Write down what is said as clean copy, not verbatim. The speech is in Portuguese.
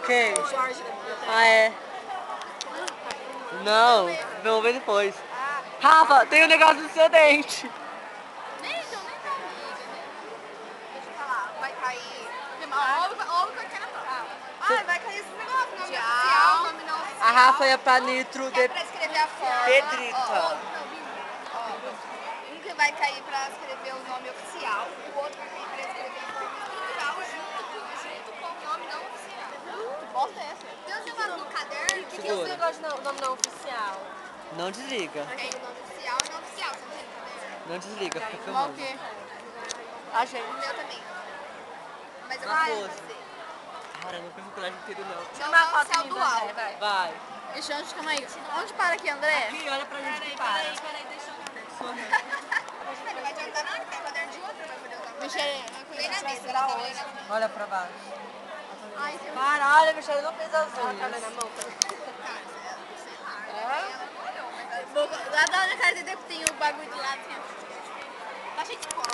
Quem? O Jorge. Ah, é. Não, vamos ver depois. Rafa, tem um negócio no seu dente. Nem tá amiga, né? Deixa eu falar, vai cair. Óbvio que vai cair na prova. Ai, vai cair esse negócio, nome oficial, nome não oficial. A Rafa ia pra Nitro Que é de pra escrever a fórmula. Pedrita. Um que vai cair pra escrever o nome oficial, o outro vai cair pra escrever a fórmula estrutural junto com o nome não oficial. Que bosta é essa? Tem um negócio no caderno. O que é esse negócio de nome não oficial? Não desliga. Tem o nome oficial e não oficial, você não tem no caderno? Não desliga, fica Igual filmando. o quê? Achei. O meu também. Mas eu Mas vou fosse. fazer. Cara, eu não tenho coragem inteiro não. Tira uma foto oficial do álbum. Vai. Ixi, calma aí. Onde para aqui, André? Aqui, olha pra gente que para. Peraí, deixa eu Não vai adiantar nada, tem caderno de outro, vai poder usar. Michele, eu colei na mesa. Olha pra baixo. Ai, você Caralho, Michelle não fez as tá unhas. na mão? Lá da Ana Casa que tem o bagulho de lá, assim, ó. Tá cheio de cola.